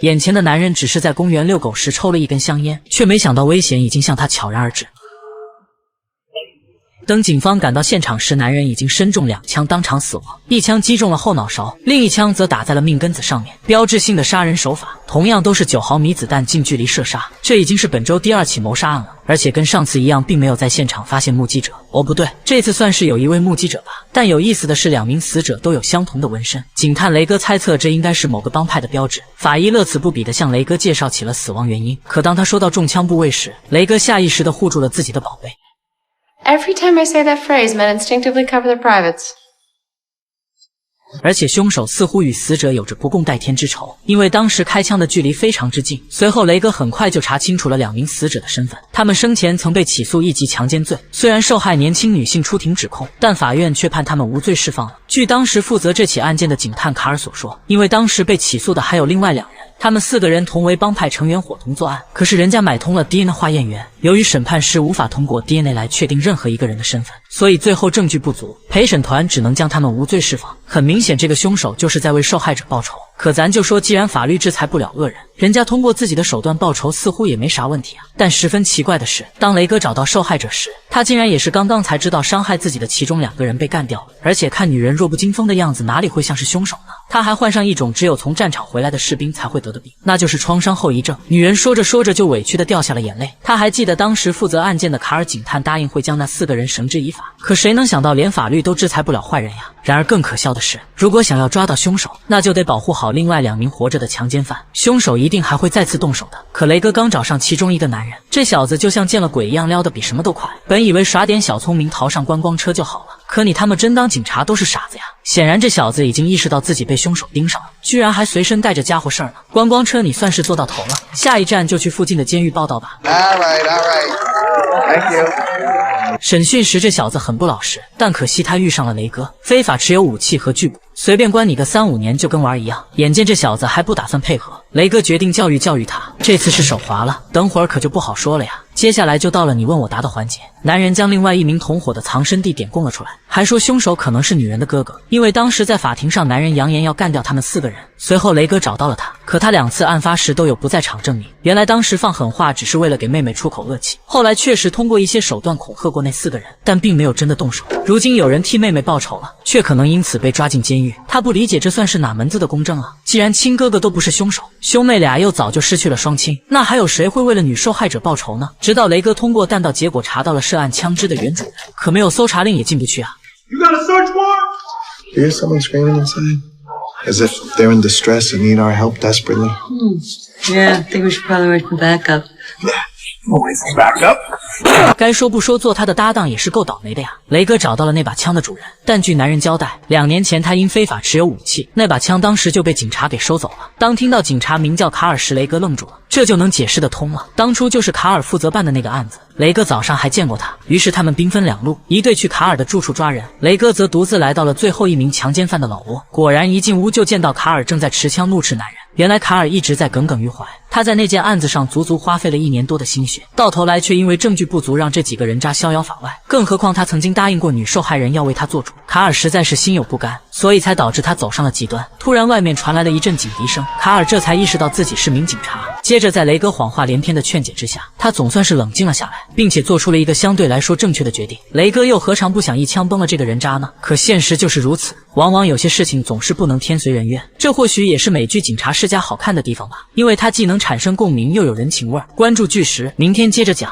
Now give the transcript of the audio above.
眼前的男人只是在公园遛狗时抽了一根香烟，却没想到危险已经向他悄然而至。等警方赶到现场时，男人已经身中2枪，当场死亡，一枪击中了后脑勺，另一枪则打在了命根子上面。标志性的杀人手法，同样都是9毫米子弹近距离射杀。这已经是本周第2起谋杀案了，而且跟上次一样，并没有在现场发现目击者。哦，不对，这次算是有一位目击者吧。但有意思的是，2名死者都有相同的纹身。警探雷哥猜测这应该是某个帮派的标志。法医乐此不疲地向雷哥介绍起了死亡原因。可当他说到中枪部位时，雷哥下意识地护住了自己的宝贝。Every time I say that phrase, men instinctively cover their privates. 而且凶手似乎与死者有着不共戴天之仇，因为当时开枪的距离非常之近。随后雷哥很快就查清楚了2名死者的身份，他们生前曾被起诉1级强奸罪，虽然受害年轻女性出庭指控，但法院却判他们无罪释放了。据当时负责这起案件的警探卡尔所说，因为当时被起诉的还有另外2人，他们4个人同为帮派成员，伙同作案。可是人家买通了 DNA 化验员，由于审判时无法通过 DNA 来确定任何一个人的身份，所以最后证据不足，陪审团只能将他们无罪释放。很明显，这个凶手就是在为受害者报仇。可咱就说，既然法律制裁不了恶人，人家通过自己的手段报仇似乎也没啥问题啊。但十分奇怪的是，当雷哥找到受害者时，他竟然也是刚刚才知道伤害自己的其中2个人被干掉了。而且看女人弱不禁风的样子，哪里会像是凶手呢？他还患上一种只有从战场回来的士兵才会得的病，那就是创伤后遗症。女人说着说着就委屈地掉下了眼泪。她还记得当时负责案件的卡尔警探答应会将那4个人绳之以法，可谁能想到连法律都制裁不了坏人呀。然而更可笑的是，如果想要抓到凶手，那就得保护好另外2名活着的强奸犯，凶手一定还会再次动手的。可雷哥刚找上其中一个男人，这小子就像见了鬼一样，撩得比什么都快。本以为耍点小聪明逃上观光车就好了，可你他妈真当警察都是傻子呀。显然这小子已经意识到自己被凶手盯上了，居然还随身带着家伙事儿呢。观光车你算是坐到头了，下一站就去附近的监狱报道吧。All right. Thank you. 审讯时这小子很不老实，但可惜他遇上了雷哥，非法持有武器和拒捕，随便关你个3、5年就跟玩一样。眼见这小子还不打算配合，雷哥决定教育教育他，这次是手滑了，等会儿可就不好说了呀。接下来就到了你问我答的环节。男人将另外1名同伙的藏身地点供了出来，还说凶手可能是女人的哥哥，因为当时在法庭上男人扬言要干掉他们4个人。随后雷哥找到了他，可他2次案发时都有不在场证明。原来当时放狠话只是为了给妹妹出口恶气，后来确实通过一些手段恐吓过那4个人，但并没有真的动手。如今有人替妹妹报仇了，却可能因此被抓进监狱。他不理解这算是哪门子的公正啊？既然亲哥哥都不是凶手，兄妹俩又早就失去了双亲，那还有谁会为了女受害者报仇呢？直到雷哥通过弹道结果查到了涉案枪支的原主人，可没有搜查令也进不去啊。You got a search warrant? Do you hear someone screaming inside? As if they're in distress and need our help desperately. Yeah, I think we should probably wait for backup. Always back up. 该说不说，做他的搭档也是够倒霉的呀。雷哥找到了那把枪的主人，但据男人交代，2年前他因非法持有武器，那把枪当时就被警察给收走了。当听到警察名叫卡尔时，雷哥愣住了，这就能解释得通了。当初就是卡尔负责办的那个案子，雷哥早上还见过他。于是他们兵分2路，一队去卡尔的住处抓人，雷哥则独自来到了最后1名强奸犯的老窝。果然一进屋就见到卡尔正在持枪怒斥男人。原来卡尔一直在耿耿于怀，他在那件案子上足足花费了1年多的心血，到头来却因为证据不足让这几个人渣逍遥法外。更何况他曾经答应过女受害人要为他做主，卡尔实在是心有不甘，所以才导致他走上了极端。突然外面传来了一阵警笛声，卡尔这才意识到自己是名警察。接着在雷哥谎话连篇的劝解之下，他总算是冷静了下来，并且做出了一个相对来说正确的决定。雷哥又何尝不想一枪崩了这个人渣呢？可现实就是如此，往往有些事情总是不能天随人愿。这或许也是美剧《警察世家》好看的地方吧，因为它既能产生共鸣，又有人情味。关注剧时，明天接着讲。